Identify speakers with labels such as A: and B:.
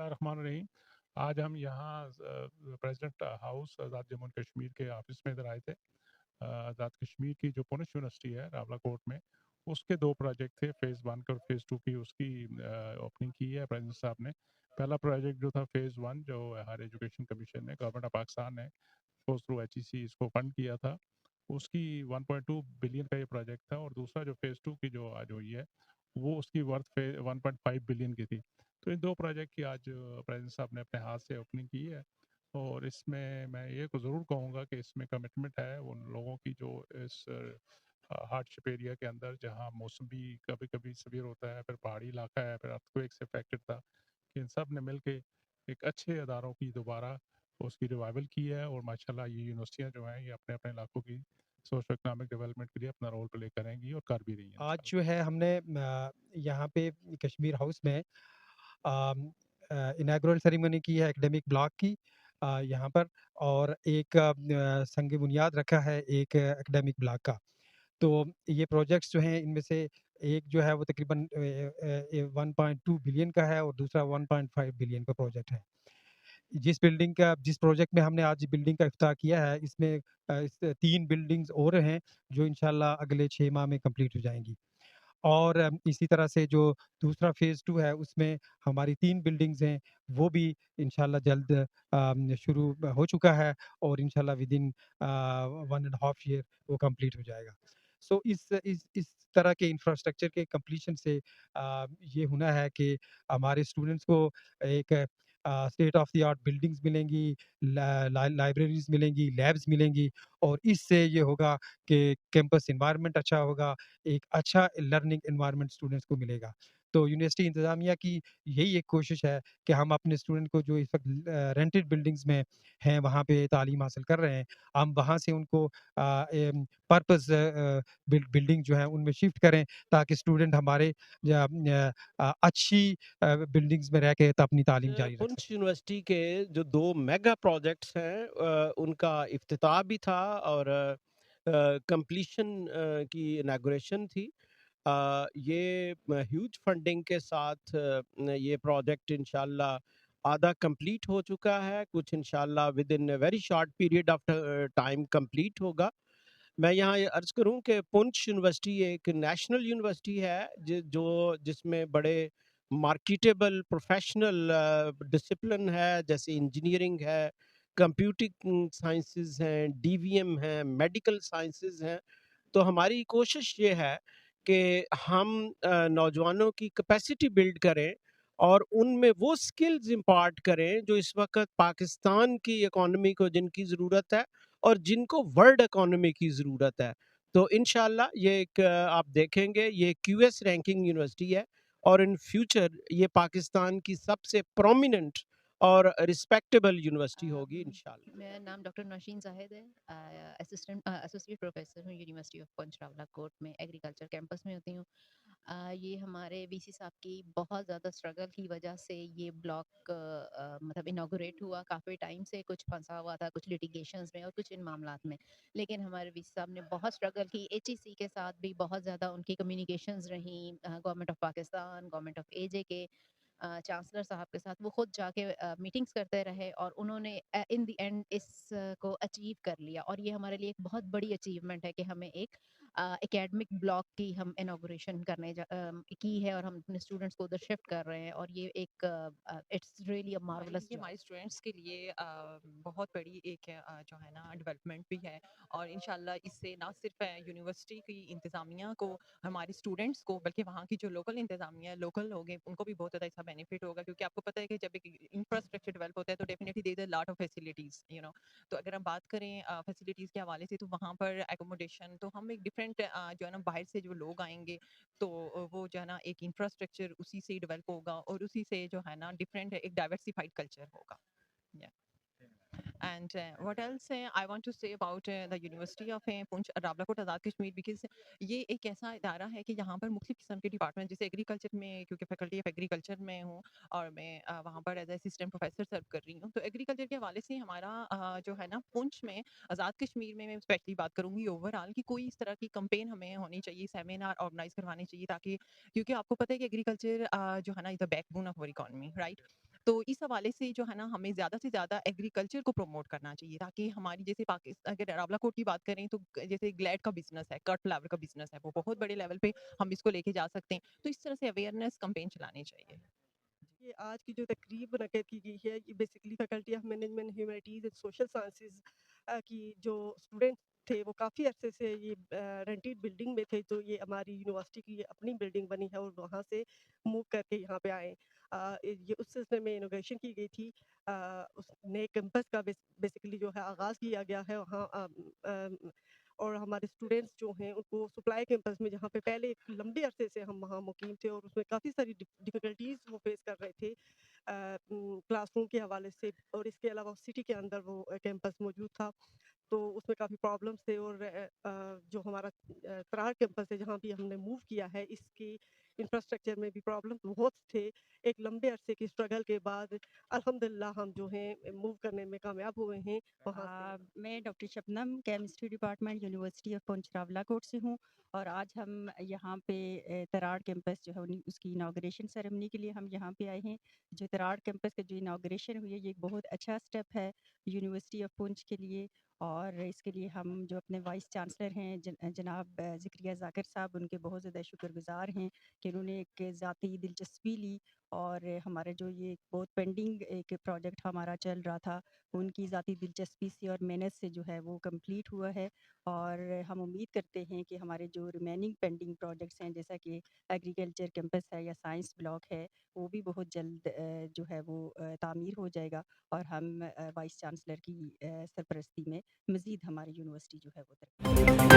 A: बिस्मिल्लाहिर्रहमान रहीम। आज हम यहाँ president house Azad Jammu and Kashmir के ऑफिस में इधर आए थे। आज़ाद कश्मीर की जो पुंछ यूनिवर्सिटी है रावलाकोट में, उसके 2 प्रोजेक्ट थे, फ़ेज़ 1 का और फ़ेज़ 2 की उसकी ओपनिंग की है प्रेसिडेंट साहब ने। पहला प्रोजेक्ट जो था फ़ेज़ 1 जो हायर एजुकेशन कमीशन ने, गवर्नमेंट ऑफ पाकिस्तान ने उसको थ्रू एचईसी इसको फंड किया था। उसकी 1.2 बिलियन का ये प्रोजेक्ट था और दूसरा जो फ़ेज़ 2 की जो आज हुई है, वो उसकी वर्थ 1.5 बिलियन की थी। तो इन 2 प्रोजेक्ट की आज प्रेसिडेंट साहब ने अपने हाथ से ओपनिंग की है और इसमें मैं ये ज़रूर कहूँगा कि इसमें कमिटमेंट है उन लोगों की जो इस हार्डशिप एरिया के अंदर जहाँ मौसम भी कभी-कभी सीवियर होता है, फिर पहाड़ी इलाका है, फिर अर्थक्वेक से अफेक्टेड था, कि इन सब ने मिलके एक अच्छे अदारों की दोबारा उसकी रिवाइवल की है और माशाल्लाह ये यूनिवर्सिटियाँ जो हैं, ये अपने-अपने इलाकों की सोशो इकोनॉमिक डेवलपमेंट के लिए अपना रोल प्ले करेंगी और कर भी रही हैं
B: आज
A: इंशाल्लाह।
B: जो है हमने यहाँ पे कश्मीर हाउस में इनॉग्रल सेरेमनी की है एकेडमिक ब्लॉक की यहाँ पर और एक संग बुनियाद रखा है एक एकेडमिक ब्लॉक का। तो ये प्रोजेक्ट्स जो हैं इनमें से एक जो है वो तकरीबन 1.2 बिलियन का है और दूसरा 1.5 बिलियन का प्रोजेक्ट है। जिस प्रोजेक्ट में हमने आज बिल्डिंग का इफ्तिताह किया है इसमें 3 बिल्डिंग्स और हैं जो इंशाल्लाह अगले 6 माह में कंप्लीट हो जाएँगी। और इसी तरह से जो दूसरा फ़ेज़ 2 है उसमें हमारी 3 बिल्डिंग्स हैं, वो भी इंशाल्लाह जल्द शुरू हो चुका है और इंशाल्लाह विदिन 1 एंड हाफ ईयर वो कंप्लीट हो जाएगा। सो इस तरह के इंफ्रास्ट्रक्चर के कंप्लीशन से ये होना है कि हमारे स्टूडेंट्स को एक state of the art buildings मिलेंगी, लाइब्रेरीज़ मिलेंगी, लैब्स मिलेंगी और इससे ये होगा कि कैंपस एनवायरनमेंट अच्छा होगा, एक अच्छा लर्निंग एनवायरनमेंट स्टूडेंट्स को मिलेगा। तो यूनिवर्सिटी इंतज़ामिया की यही एक कोशिश है कि हम अपने स्टूडेंट को जो इस वक़्त रेंटेड बिल्डिंग्स में हैं, वहाँ पे तालीम हासिल कर रहे हैं, हम वहाँ से उनको पर्पस बिल्डिंग जो है उनमें शिफ्ट करें ताकि स्टूडेंट हमारे अच्छी बिल्डिंग्स में रह के त अपनी तालीम जारी रख
C: पुंछ
B: सकें।
C: यूनिवर्सिटी के जो 2 मेगा प्रोजेक्ट्स हैं उनका इफ्तिताह भी था और कंप्लीशन की इनॉग्रेशन थी। ये ह्यूज फंडिंग के साथ ये प्रोजेक्ट इंशाल्लाह आधा कंप्लीट हो चुका है, कुछ इंशाल्लाह with in a very short period of time complete होगा। मैं यहाँ ये अर्ज़ करूँ कि पुंछ यूनिवर्सिटी एक नेशनल यूनिवर्सिटी है जिसमें बड़े मार्केटेबल प्रोफेशनल डिसिप्लिन है, जैसे इंजीनियरिंग है, कंप्यूटिंग साइंसेज हैं, डीवीएम हैं, मेडिकल साइंसेज हैं। तो हमारी कोशिश ये है कि हम नौजवानों की कैपेसिटी बिल्ड करें और उनमें वो स्किल्स इम्पार्ट करें जो इस वक्त पाकिस्तान की इकोनॉमी को जिनकी ज़रूरत है और जिनको वर्ल्ड इकोनॉमी की ज़रूरत है। तो इंशाल्लाह ये एक आप देखेंगे ये क्यूएस रैंकिंग यूनिवर्सिटी है और इन फ्यूचर ये पाकिस्तान की सबसे प्रोमिनेंट और रिस्पेक्टेबल यूनिवर्सिटी होगी इंशाल्लाह।
D: मेरा नाम डॉक्टर नौशीन जाहिद है। एसोसिएट प्रोफेसर हूँ यूनिवर्सिटी ऑफ पंच रावलाकोट में, एग्रीकल्चर कैंपस में होती हूँ। ये हमारे वीसी साहब की बहुत ज़्यादा स्ट्रगल की वजह से ये ब्लॉक मतलब इनागोरेट हुआ। काफ़ी टाइम से कुछ फंसा हुआ था, कुछ लिटिगेशंस में और कुछ इन मामलात में, लेकिन हमारे वीसी साहब ने बहुत स्ट्रगल की। एचईसी के साथ भी बहुत ज़्यादा उनकी कम्युनिकेशंस रहीं, government of Pakistan, government of AJ K chancellor साहब के साथ वो खुद जाके मीटिंग्स करते रहे और उन्होंने इन द एंड इस को अचीव कर लिया। और ये हमारे लिए एक बहुत बड़ी अचीवमेंट है कि हमें एक एकेडमिक ब्लॉक की हम इनॉग्रेशन की है और हम अपने स्टूडेंट्स को उधर शिफ्ट कर रहे हैं और ये एक इट्स रियली अ मार्वलस
E: ये
D: जॉब।
E: हमारे स्टूडेंट्स के लिए बहुत बड़ी एक जो है ना डेवलपमेंट भी है और इंशाल्लाह इससे ना सिर्फ यूनिवर्सिटी की इंतज़ामिया को, हमारे स्टूडेंट्स को, बल्कि वहाँ की जो लोकल इंतज़ामिया है, लोकल लोग हैं, उनको भी बहुत ज़्यादा इसका बेनिफिट होगा क्योंकि आपको पता है कि जब एक इंफ्रास्ट्रक्चर डेवलप होता है तो definitely there is a lot of facilities तो अगर हम बात करें फैसिलिटीज़ के हवाले से तो वहाँ पर एकोमोडेशन तो हम एक डिफरेंट जो है ना बाहर से जो लोग आएंगे तो वो जो है ना एक इंफ्रास्ट्रक्चर उसी से डेवलप होगा और उसी से जो है ना डिफरेंट एक डाइवर्सिफाइड कल्चर होगा। Yeah. And what else I want to say about the University of Punch Rawalakot Azad Kashmir because ये एक ऐसा इदारा है कि यहाँ पर मुख्तलिफ किस्म के डिपार्टमेंट जैसे एग्रीकल्चर में, क्योंकि फैकल्टी ऑफ एग्रीकल्चर में हूँ और मैं वहाँ पर एज असिस्टेंट प्रोफेसर सर्व कर रही हूँ। तो एग्रीकल्चर के हवाले से हमारा जो है ना पुंछ में आज़ाद कश्मीर में मैं स्पेशली बात करूँगी ओवरऑल कि कोई इस तरह की कंपेन हमें होनी चाहिए, सेमिनार ऑर्गेनाइज करवाने चाहिए ताकि, क्योंकि आपको पता है कि एग्रीकल्चर जो है ना is the backbone of our economy, right. तो इस हवाले से जो है ना हमें ज़्यादा से ज़्यादा एग्रीकल्चर को प्रमोट करना चाहिए, ताकि हमारी जैसे अगर रावलाकोट की बात करें तो जैसे ग्लैड का बिजनेस है, कट फ्लावर का बिजनेस है, वो बहुत बड़े लेवल पे हम इसको लेके जा सकते हैं। तो इस तरह से अवेयरनेस कैंपेन चलाने चाहिए।
F: ये आज की जो तकरीब मुनक्कद की गई है, ये basically faculty of management humanities and social sciences की जो स्टूडेंट थे वो काफ़ी अरसे से ये रेंटेड बिल्डिंग में थे, तो ये हमारी यूनिवर्सिटी की अपनी बिल्डिंग बनी है और वहाँ से मूव करके यहाँ पे आए। ये उस सिलसिले में इनोग्रेशन की गई थी। उस नए कैंपस का बेसिकली जो है आगाज़ किया गया है वहाँ और हमारे स्टूडेंट्स जो हैं उनको सप्लाई कैंपस में, जहाँ पे पहले एक लंबे अरसे से हम वहाँ मुकीम थे और उसमें काफ़ी सारी डिफ़िकल्टीज़ वो फेस कर रहे थे क्लासरूम के हवाले से, और इसके अलावा सिटी के अंदर वो कैंपस मौजूद था, तो उसमें काफ़ी प्रॉब्लम्स थे। और जो हमारा तरार कैंपस है जहाँ भी हमने मूव किया है, इसकी इंफ्रास्ट्रक्चर में भी प्रॉब्लम बहुत थे। एक लंबे अरसे की स्ट्रगल के बाद अल्हम्दुलिल्लाह हम जो हैं मूव करने में कामयाब हुए हैं वहाँ से।
G: मैं doctor Shabnam chemistry department university of Poonch Rawalakot से हूँ और आज हम यहाँ पे तराड़ कैंपस जो है उसकी इनाग्रेशन सेरेमनी के लिए हम यहाँ पे आए हैं। जो तराड़ कैंपस का जो इनाग्रेशन हुई है ये एक बहुत अच्छा स्टेप है यूनिवर्सिटी ऑफ पुंछ के लिए, और इसके लिए हम जो अपने वाइस चांसलर हैं जनाब ज़िक्रिया ज़ाकिर साहब, उनके बहुत ज़्यादा शुक्रगुजार हैं कि उन्होंने एक ज़ाती दिलचस्पी ली और हमारे जो ये बहुत पेंडिंग एक प्रोजेक्ट हमारा चल रहा था उनकी ज़ाती दिलचस्पी से और मेहनत से जो है वो कंप्लीट हुआ है। और हम उम्मीद करते हैं कि हमारे जो रिमेनिंग पेंडिंग प्रोजेक्ट्स हैं जैसा कि एग्रीकल्चर कैंपस है या साइंस ब्लॉक है, वो भी बहुत जल्द जो है वो तामीर हो जाएगा और हम वाइस चांसलर की सरपरस्ती में मज़ीद हमारी यूनिवर्सिटी जो है वो तरक्की